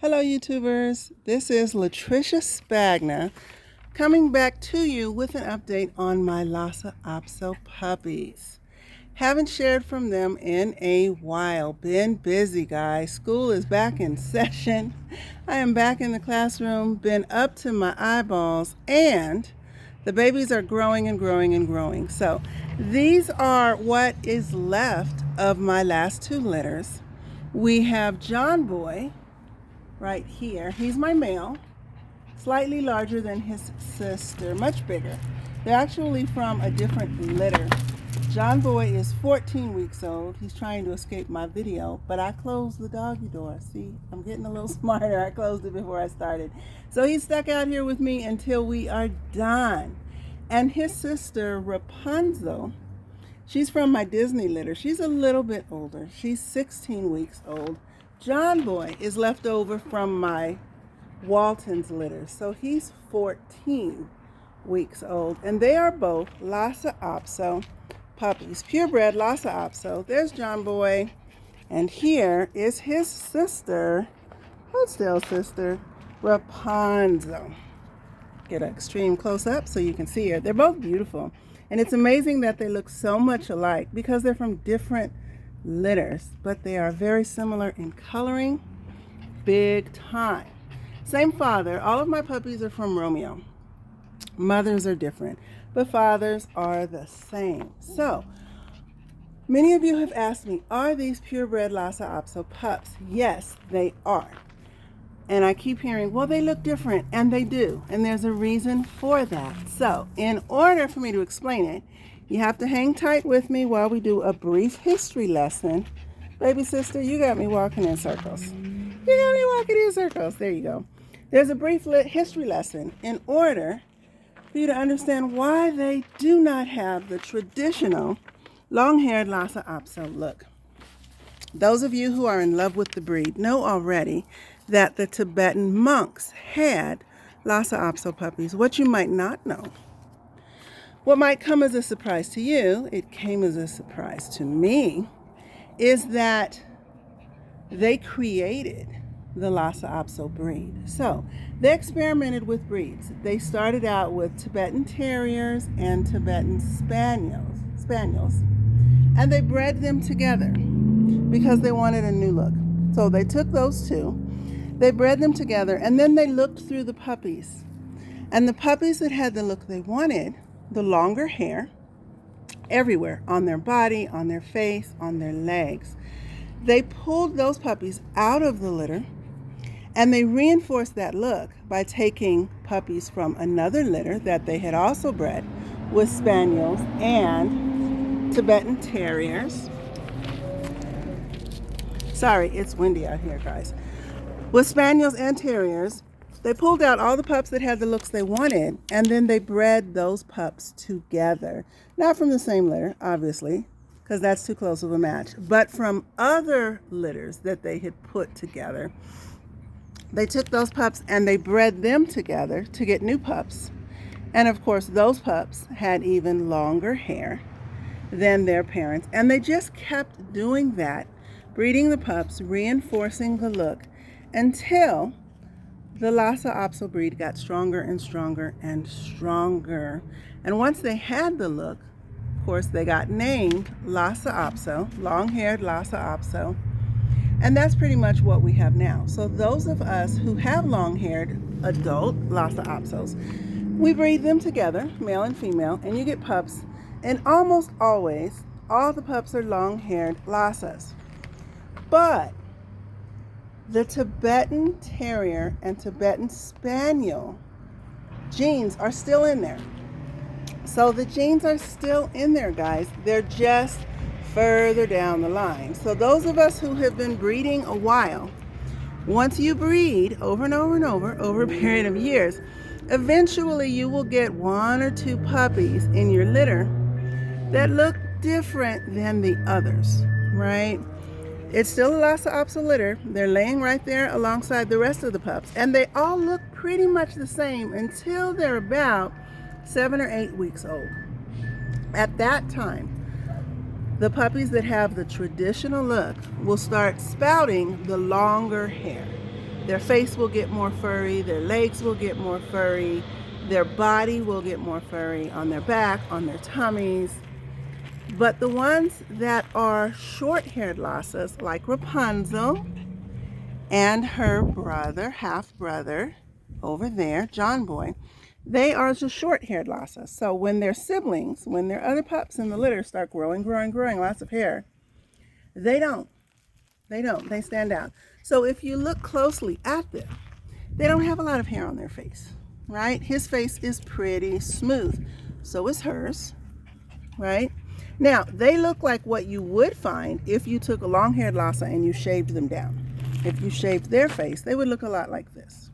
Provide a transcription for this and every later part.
Hello YouTubers, this is Latricia Spagna coming back to you with an update on my Lhasa Apso puppies. Haven't shared from them in a while. Been busy, guys. School is back in session. I am back in the classroom, been up to my eyeballs, and the babies are growing and growing and growing. So these are what is left of my last two litters. We have John Boy right here. He's my male, slightly larger than his sister, much bigger. They're actually from a different litter. John Boy is 14 weeks old. He's trying to escape my video, but I closed the doggy door. See, I'm getting a little smarter. I closed it before I started. So he's stuck out here with me until we are done. And his sister, Rapunzel, she's from my Disney litter. She's a little bit older. She's 16 weeks old. John Boy is left over from my Walton's litter, so he's 14 weeks old, and they are both Lhasa Apso puppies, purebred Lhasa Apso. There's John Boy, and here is his sister, Hostel sister, Rapunzel. Get an extreme close-up so you can see her. They're both beautiful, and it's amazing that they look so much alike because they're from different litters, but they are very similar in coloring, big time. Same father. All of my puppies are from Romeo. Mothers are different, but fathers are the same. So many of you have asked me, are these purebred Lhasa Apso pups? Yes, they are. And I keep hearing, well, they look different, and they do, and there's a reason for that. So in order for me to explain it, you have to hang tight with me while we do a brief history lesson. Baby sister, you got me walking in circles. You got me walking in circles. There you go. There's a brief history lesson in order for you to understand why they do not have the traditional long-haired Lhasa Apso look. Those of you who are in love with the breed know already that the Tibetan monks had Lhasa Apso puppies. What you might not know, what might come as a surprise to you, it came as a surprise to me, is that they created the Lhasa Apso breed. So they experimented with breeds. They started out with Tibetan Terriers and Tibetan Spaniels, and they bred them together because they wanted a new look. So they took those two, they bred them together, and then they looked through the puppies. And the puppies that had the look they wanted, the longer hair everywhere, on their body, on their face, on their legs, they pulled those puppies out of the litter, and they reinforced that look by taking puppies from another litter that they had also bred with Spaniels and Tibetan Terriers. Sorry, it's windy out here, guys. With Spaniels and Terriers, they pulled out all the pups that had the looks they wanted, and then they bred those pups together. Not from the same litter, obviously, because that's too close of a match, but from other litters that they had put together. They took those pups and they bred them together to get new pups. And of course, those pups had even longer hair than their parents. And they just kept doing that, breeding the pups, reinforcing the look, until the Lhasa Apso breed got stronger and stronger and stronger. And once they had the look, of course, they got named Lhasa Apso, long-haired Lhasa Apso. And that's pretty much what we have now. So those of us who have long-haired adult Lhasa Apsos, we breed them together, male and female, and you get pups. And almost always, all the pups are long-haired Lhasas. But the Tibetan Terrier and Tibetan Spaniel genes are still in there. So the genes are still in there, guys. They're just further down the line. So those of us who have been breeding a while, once you breed over and over and over a period of years, eventually you will get one or two puppies in your litter that look different than the others, right? It's still a Lhasa Apso litter. They're laying right there alongside the rest of the pups, and they all look pretty much the same until they're about 7 or 8 weeks old. At that time, the puppies that have the traditional look will start spouting the longer hair. Their face will get more furry, their legs will get more furry, their body will get more furry on their back, on their tummies. But the ones that are short-haired Lhasas, like Rapunzel and her brother, half-brother over there, John Boy, they are the short-haired Lhasas. So when their siblings, when their other pups in the litter start growing, lots of hair, they don't. They stand out. So if you look closely at them, they don't have a lot of hair on their face, right? His face is pretty smooth. So is hers, right? Now, they look like what you would find if you took a long-haired Lhasa and you shaved them down. If you shaved their face, they would look a lot like this.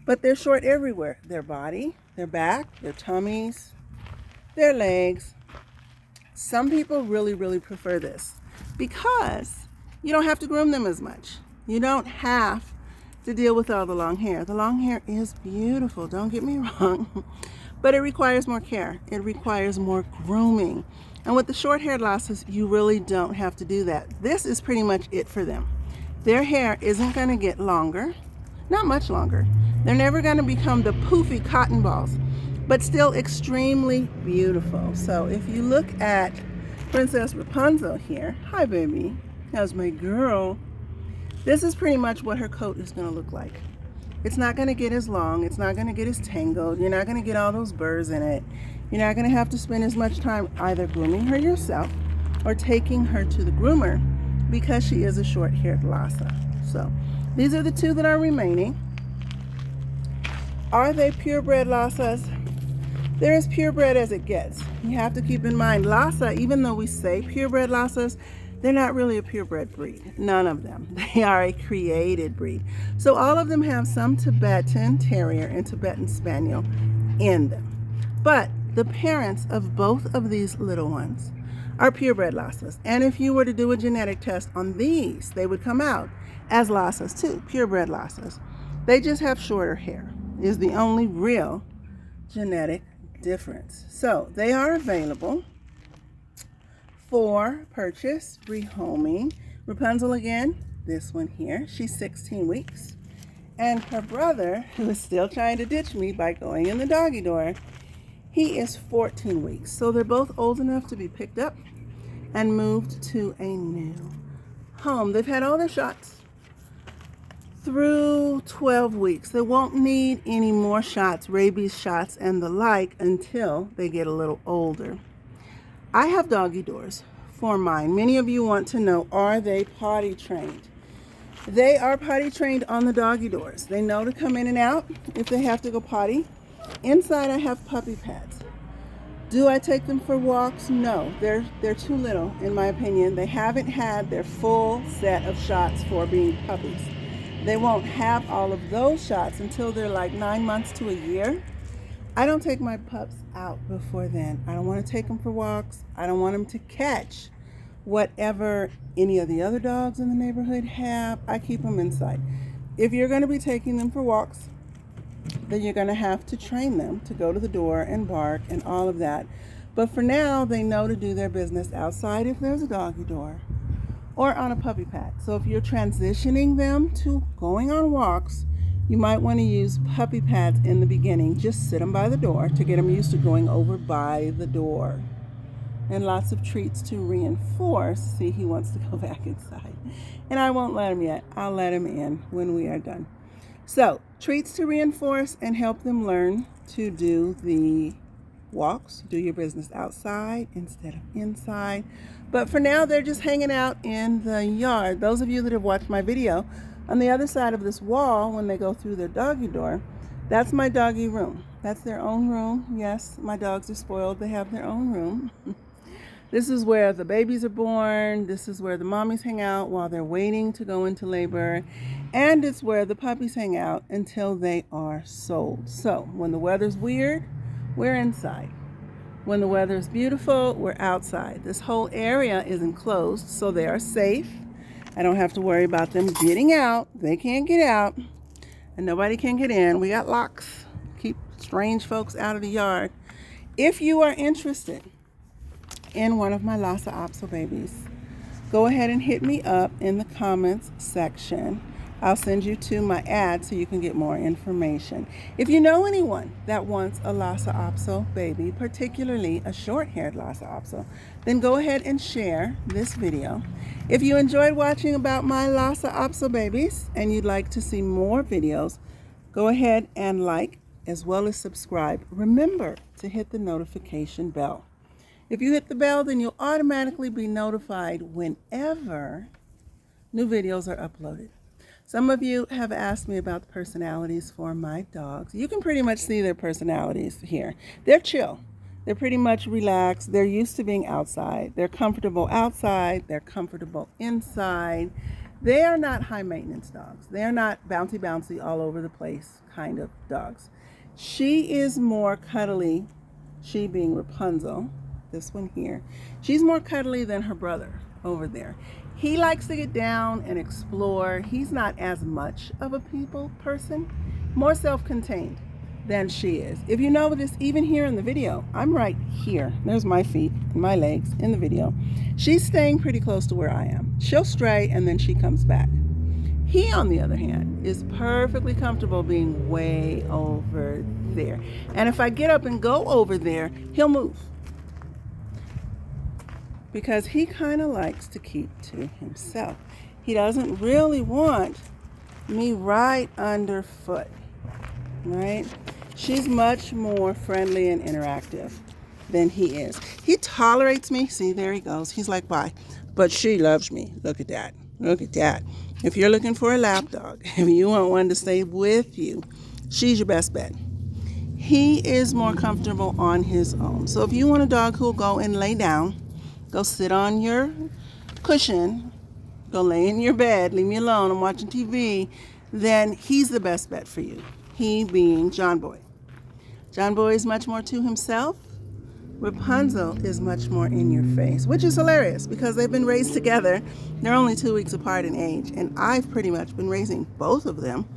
But they're short everywhere. Their body, their back, their tummies, their legs. Some people really, really prefer this because you don't have to groom them as much. You don't have to deal with all the long hair. The long hair is beautiful, don't get me wrong, but it requires more care. It requires more grooming. And with the short-haired Lhasas, you really don't have to do that. This is pretty much it for them. Their hair isn't going to get longer, not much longer. They're never going to become the poofy cotton balls, but still extremely beautiful. So if you look at Princess Rapunzel here, hi baby, how's my girl? This is pretty much what her coat is going to look like. It's not going to get as long, it's not going to get as tangled, you're not going to get all those burrs in it. You're not going to have to spend as much time either grooming her yourself or taking her to the groomer because she is a short-haired Lhasa. So these are the two that are remaining. Are they purebred Lhasas? They're as purebred as it gets. You have to keep in mind, Lhasa, even though we say purebred Lhasas, they're not really a purebred breed. None of them. They are a created breed. So all of them have some Tibetan Terrier and Tibetan Spaniel in them. But the parents of both of these little ones are purebred Lhasas. And if you were to do a genetic test on these, they would come out as Lhasas too, purebred Lhasas. They just have shorter hair, is the only real genetic difference. So they are available for purchase, rehoming. Rapunzel again, this one here, she's 16 weeks. And her brother, who is still trying to ditch me by going in the doggy door, he is 14 weeks. So they're both old enough to be picked up and moved to a new home. They've had all their shots through 12 weeks. They won't need any more shots, rabies shots and the like, until they get a little older. I have doggy doors for mine. Many of you want to know, are they potty trained? They are potty trained on the doggy doors. They know to come in and out if they have to go potty. Inside I have puppy pads. Do I take them for walks? No, they're too little in my opinion. They haven't had their full set of shots for being puppies. They won't have all of those shots until they're like 9 months to a year. I don't take my pups out before then. I don't want to take them for walks. I don't want them to catch whatever any of the other dogs in the neighborhood have. I keep them inside. If you're going to be taking them for walks, then you're going to have to train them to go to the door and bark and all of that. But for now, they know to do their business outside if there's a doggy door or on a puppy pad. So if you're transitioning them to going on walks, you might want to use puppy pads in the beginning. Just sit them by the door to get them used to going over by the door. And lots of treats to reinforce. See, he wants to go back inside. And I won't let him yet. I'll let him in when we are done. So, treats to reinforce and help them learn to do the walks, do your business outside instead of inside. But for now, they're just hanging out in the yard. Those of you that have watched my video, on the other side of this wall, when they go through their doggy door, that's my doggy room. That's their own room. Yes, my dogs are spoiled. They have their own room. This is where the babies are born. This is where the mommies hang out while they're waiting to go into labor. And it's where the puppies hang out until they are sold. So when the weather's weird, we're inside. When the weather's beautiful, we're outside. This whole area is enclosed, so they are safe. I don't have to worry about them getting out. They can't get out, and nobody can get in. We got locks. Keep strange folks out of the yard. If you are interested in one of my Lhasa Apso babies, go ahead and hit me up in the comments section. I'll send you to my ad so you can get more information. If you know anyone that wants a Lhasa Apso baby, particularly a short-haired Lhasa Apso, then go ahead and share this video. If you enjoyed watching about my Lhasa Apso babies and you'd like to see more videos, go ahead and like as well as subscribe. Remember to hit the notification bell. If you hit the bell, then you'll automatically be notified whenever new videos are uploaded. Some of you have asked me about the personalities for my dogs. You can pretty much see their personalities here. They're chill. They're pretty much relaxed. They're used to being outside. They're comfortable outside. They're comfortable inside. They are not high maintenance dogs. They're not bouncy, bouncy, all over the place kind of dogs. She is more cuddly, she being Rapunzel, this one here. She's more cuddly than her brother over there. He likes to get down and explore. He's not as much of a people person, more self-contained than she is. If you notice, even here in the video, I'm right here. There's my feet and my legs in the video. She's staying pretty close to where I am. She'll stray and then she comes back. He, on the other hand, is perfectly comfortable being way over there. And if I get up and go over there, he'll move, because he kind of likes to keep to himself. He doesn't really want me right underfoot, right? She's much more friendly and interactive than he is. He tolerates me. See, there he goes. He's like, bye. But she loves me. Look at that. Look at that. If you're looking for a lap dog, if you want one to stay with you, she's your best bet. He is more comfortable on his own. So if you want a dog who'll go and lay down, go sit on your cushion, go lay in your bed, leave me alone, I'm watching TV, then he's the best bet for you. He being John Boy. John Boy is much more to himself. Rapunzel is much more in your face, which is hilarious because they've been raised together. They're only 2 weeks apart in age, and I've pretty much been raising both of them.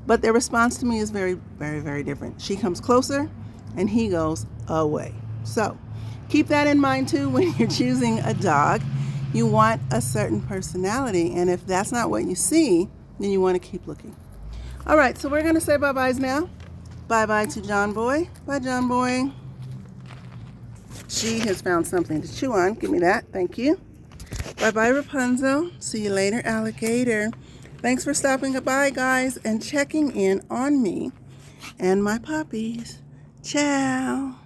But their response to me is very, very, very different. She comes closer, and he goes away. So keep that in mind too when you're choosing a dog. You want a certain personality, and if that's not what you see, then you want to keep looking. All right, so we're going to say bye-byes now. Bye-bye to John Boy. Bye, John Boy. She has found something to chew on. Give me that. Thank you. Bye-bye, Rapunzel. See you later, alligator. Thanks for stopping by, guys, and checking in on me and my puppies. Ciao.